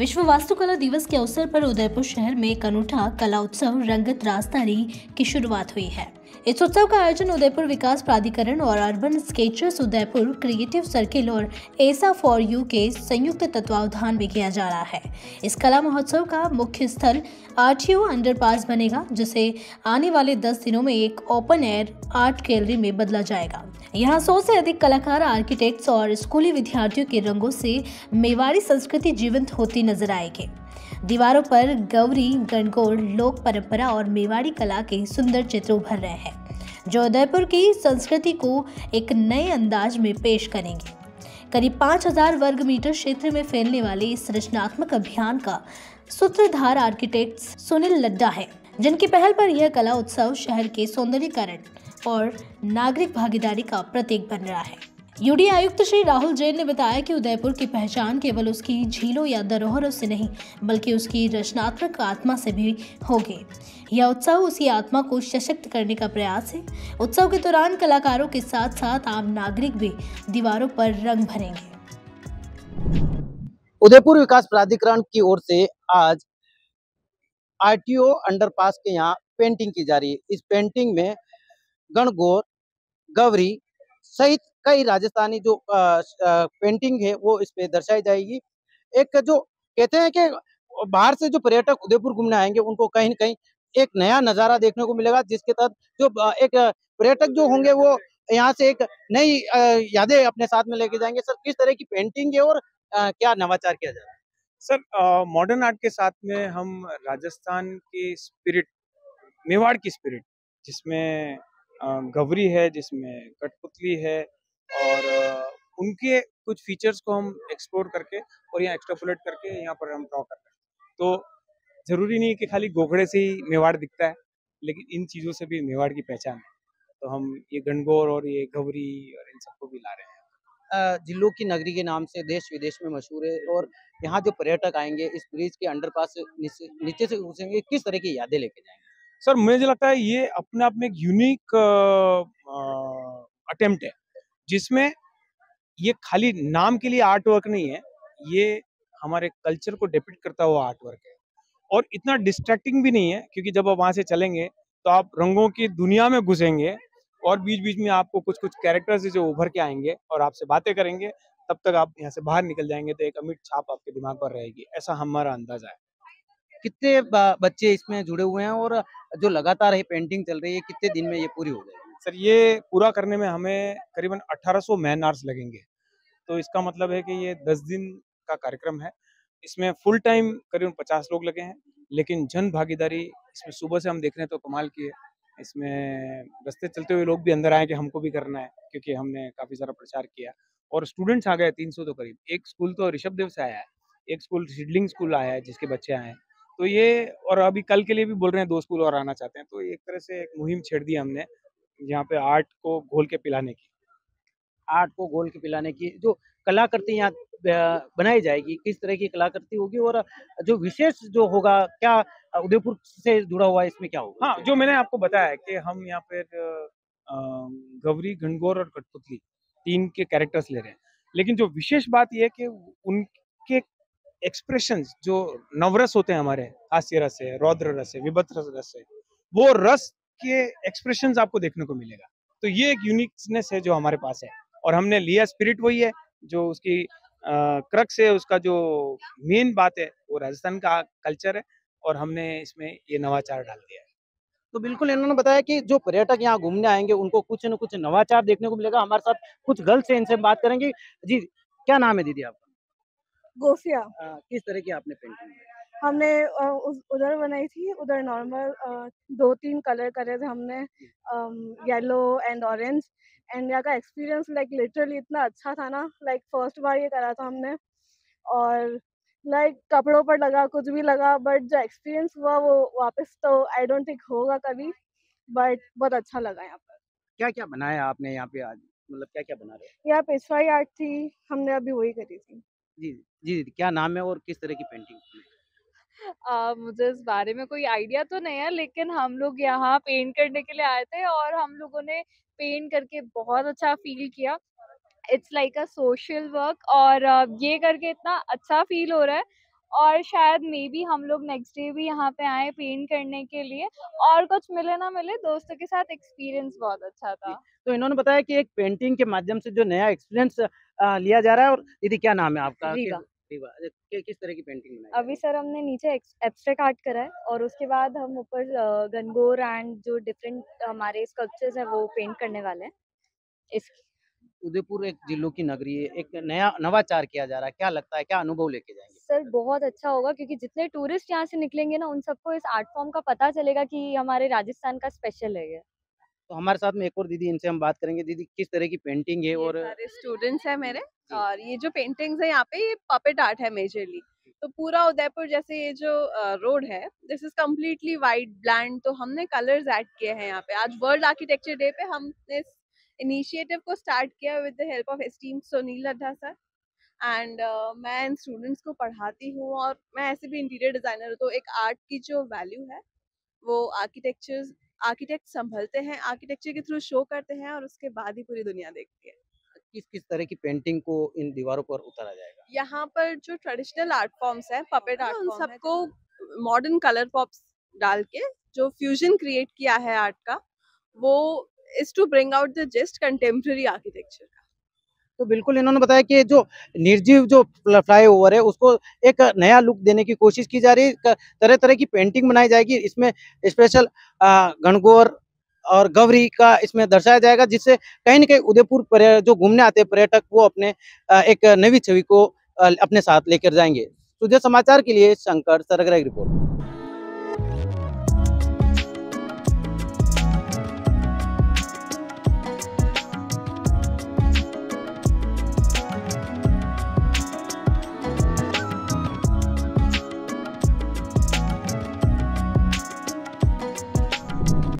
विश्व वास्तुकला दिवस के अवसर पर उदयपुर शहर में एक अनूठा कला उत्सव रंगत राजधानी की शुरुआत हुई है। इस उत्सव का आयोजन उदयपुर विकास प्राधिकरण और urban Skechers Udaipur creative circle और एसा फॉर यू के संयुक्त तत्वावधान में किया जा रहा है। इस कला महोत्सव का मुख्य स्थल आरटीओ अंडरपास बनेगा, जिसे आने वाले 10 दिनों में एक ओपन एयर आर्ट गैलरी में बदला जाएगा। यहाँ 100 से अधिक कलाकार, आर्किटेक्ट्स और स्कूली विद्यार्थियों के रंगों से मेवाड़ी संस्कृति जीवंत होती नजर आएगी। दीवारों पर गौरी, गणगौर, लोक परंपरा और मेवाड़ी कला के सुंदर चित्र उभर रहे हैं, जो उदयपुर की संस्कृति को एक नए अंदाज में पेश करेंगे। करीब 5000 वर्ग मीटर क्षेत्र में फैलने वाले इस रचनात्मक अभियान का सूत्रधार आर्किटेक्ट सुनील लड्डा है, जिनकी पहल पर यह कला उत्सव शहर के सौंदर्यीकरण और नागरिक भागीदारी का प्रतीक बन रहा है। यूडी आयुक्त श्री राहुल जैन ने बताया कि उदयपुर की पहचान केवल उसकी झीलों या धरोहरों से नहीं, बल्कि उसकी रचनात्मक आत्मा से भी होगी। यह उत्सव उसी आत्मा को सशक्त करने का प्रयास है। उत्सव के दौरान कलाकारों के साथ साथ आम नागरिक भी दीवारों पर रंग भरेंगे। उदयपुर विकास प्राधिकरण की ओर से आज आरटीओ अंडरपास के यहाँ पेंटिंग की जा रही है। इस पेंटिंग में गणगौर, गौरी सहित कई राजस्थानी जो पेंटिंग है वो इस पे दर्शाई जाएगी। एक जो कहते हैं कि बाहर से जो पर्यटक उदयपुर घूमने आएंगे उनको कहीं न कहीं एक नया नजारा देखने को मिलेगा, जिसके तहत जो एक पर्यटक जो होंगे वो यहाँ से एक नई यादें अपने साथ में लेके जाएंगे। सर, किस तरह की पेंटिंग है और क्या नवाचार किया जा रहा है? सर, मॉडर्न आर्ट के साथ में हम राजस्थान की स्पिरिट, मेवाड़ की स्पिरिट, जिसमें गवरी है, जिसमें कठपुतली है और उनके कुछ फीचर्स को हम एक्सप्लोर करके और यहाँ एक्सट्रापोलेट करके यहाँ पर हम ड्रॉ कर रहे हैं। तो जरूरी नहीं कि खाली गोखड़े से ही मेवाड़ दिखता है, लेकिन इन चीजों से भी मेवाड़ की पहचान है। तो हम ये गणगौर और ये गवरी और इन सबको भी ला रहे हैं। जिलों की नगरी के नाम से देश विदेश में मशहूर है और यहाँ जो पर्यटक आएंगे इस ब्रिज के अंडरपास से नीचे से घुसेंगे, किस तरह की यादें लेके जाएंगे? सर, मुझे लगता है ये अपने आप में एक यूनिक अटेम्प्ट है, जिसमें ये खाली नाम के लिए आर्ट वर्क नहीं है, ये हमारे कल्चर को डिपिक्ट करता हुआ आर्ट वर्क है और इतना डिस्ट्रैक्टिंग भी नहीं है, क्योंकि जब आप वहां से चलेंगे तो आप रंगों की दुनिया में घुसेंगे और बीच बीच में आपको कुछ कुछ कैरेक्टर्स जो उभर के आएंगे और आपसे बातें करेंगे। तब तक आप यहाँ से बाहर निकल जाएंगे तो एक अमिट छाप आपके दिमाग पर रहेगी, ऐसा हमारा अंदाजा है। कितने बच्चे इसमें जुड़े हुए हैं और जो लगातार ये पेंटिंग चल रही है, कितने दिन में ये पूरी हो जाएगी? सर, ये पूरा करने में हमें करीबन 1800 मैन आवर्स लगेंगे। तो इसका मतलब है कि ये 10 दिन का कार्यक्रम है। इसमें फुल टाइम करीबन 50 लोग लगे हैं, लेकिन जन भागीदारी इसमें सुबह से हम देख रहे हैं तो कमाल की है। इसमें रास्ते चलते हुए लोग भी अंदर आए कि हमको भी करना है, क्योंकि हमने काफ़ी सारा प्रचार किया और स्टूडेंट्स आ गए 300 तो करीब। एक स्कूल तो ऋषभदेव से आया है, एक स्कूल सिडलिंग स्कूल आया है जिसके बच्चे आए हैं। तो ये और अभी कल के लिए भी बोल रहे हैं 2 स्कूल और आना चाहते हैं। तो एक तरह से एक मुहिम छेड़ दी हमने यहाँ पे आर्ट को घोल के पिलाने की। आर्ट को घोल के पिलाने की जो कलाकृति यहाँ बनाई जाएगी, किस तरह की कलाकृति होगी और जो विशेष जो होगा, क्या उदयपुर से जुड़ा हुआ है, इसमें क्या होगा? हाँ, जो मैंने आपको बताया है कि हम यहाँ पे गौरी, गणगौर और कठपुतली 3 के कैरेक्टर्स ले रहे हैं। लेकिन जो विशेष बात ये है कि उनके एक्सप्रेशंस जो नवरस होते हैं हमारे, हास्य रस है, रौद्र रस है, विभत्स रस है, वो रस के एक्सप्रेशंस आपको देखने को मिलेगा। तो ये एक यूनिकनेस है जो हमारे पास है और हमने लिया स्पिरिट वही है, जो उसकी क्रक्स है, उसका जो मेन बात है वो राजस्थान का कल्चर है और हमने इसमें ये नवाचार डाल दिया है। तो बिल्कुल इन्होंने बताया कि जो पर्यटक यहाँ घूमने आएंगे उनको कुछ न कुछ नवाचार देखने को मिलेगा। हमारे साथ कुछ गर्ल्स हैं, इनसे बात करेंगे। जी, क्या नाम है दीदी आपका? गोफिया। किस तरह की आपने पेंटिंग की? हमने उधर बनाई थी, उधर नॉर्मल 2-3 कलर करे थे हमने, येलो एंड ऑरेंज। एंड यहाँ का एक्सपीरियंस लाइक लिटरली इतना अच्छा था ना, लाइक फर्स्ट बार ये करा था हमने और लाइक कपड़ों पर लगा, कुछ भी लगा, बट जो एक्सपीरियंस हुआ वो वापस तो आई डोंट थिंक होगा कभी, बट बहुत अच्छा लगा यहाँ पर। क्या-क्या बनाया आपने यहाँ पे आज? मतलब क्या-क्या बना रहे हैं? यहाँ पेशवाई आर्ट थी, हमने अभी वही करी थी। जी, जी दीदी, क्या नाम है और किस तरह की पेंटिंग की? मुझे इस बारे में कोई आइडिया तो नहीं है, लेकिन हम लोग यहाँ पेंट करने के लिए आए थे और हम लोगों ने पेंट करके बहुत अच्छा फील किया। It's like a social work और ये करके इतना अच्छा फील हो रहा है और शायद मे बी हम लोग नेक्स्ट डे भी यहाँ पे आए पेंट करने के लिए, और कुछ मिले ना मिले दोस्तों के साथ एक्सपीरियंस बहुत अच्छा था। तो इन्होंने बताया कि एक पेंटिंग के माध्यम से जो नया एक्सपीरियंस लिया जा रहा है। और दीदी क्या नाम है आपका? रीवा। रीवा। किस तरह की पेंटिंग बनाई? अभी सर हमने नीचे एब्स्ट्रैक्ट आर्ट करा है और उसके बाद हम ऊपर गनगोर एंड जो डिफरेंट हमारे स्कल्पचर्स है वो पेंट करने वाले हैं। इस उदयपुर एक जिलों की नगरी है, एक नया नवाचार किया जा रहा है, क्या लगता है, क्या अनुभव लेके जाएंगे? सर बहुत अच्छा होगा क्योंकि जितने टूरिस्ट यहाँ से निकलेंगे ना उन सबको इस आर्ट फॉर्म का पता चलेगा कि हमारे राजस्थान का स्पेशल है ये। तो हमारे साथ में एक और दीदी, इनसे हम बात करेंगे। दीदी किस तरह की पेंटिंग है? ये और सारे स्टूडेंट्स हैं मेरे, और ये जो पेंटिंग्स है यहाँ पे ये पपेट आर्ट है मेजरली। तो पूरा उदयपुर जैसे ये जो रोड है this is completely white bland, तो हमने कलर्स ऐड किए हैं यहाँ पे। आज वर्ल्ड आर्किटेक्चर डे पे हमने इस इनिशिएटिव को स्टार्ट किया with the help of esteemed Sunil Laddha sir. And मैं इन स्टूडेंट्स को पढ़ाती हूँ और मैं ऐसे भी इंटीरियर डिजाइनर हूँ, तो एक आर्ट की जो वैल्यू है वो आर्किटेक्ट संभलते हैं, आर्किटेक्चर के थ्रू शो करते हैं और उसके बाद ही पूरी दुनिया देखती है। किस किस तरह की पेंटिंग को इन दीवारों पर उतारा जाएगा? यहाँ पर जो ट्रेडिशनल आर्ट फॉर्म्स हैं, पपेट आर्ट, उन सबको मॉडर्न कलर पॉप्स डाल के जो फ्यूजन क्रिएट किया है आर्ट का, वो is to bring out the just contemporary architecture का। तो बिल्कुल इन्होंने बताया कि जो निर्जीव जो फ्लाईओवर है उसको एक नया लुक देने की कोशिश की जा रही है। तरह तरह की पेंटिंग बनाई जाएगी, इसमें स्पेशल गणगौर और गौरी का इसमें दर्शाया जाएगा, जिससे कहीं न कहीं उदयपुर जो घूमने आते हैं पर्यटक वो अपने एक नई छवि को अपने साथ लेकर जाएंगे। सुजय समाचार के लिए शंकर सरगरा की रिपोर्ट।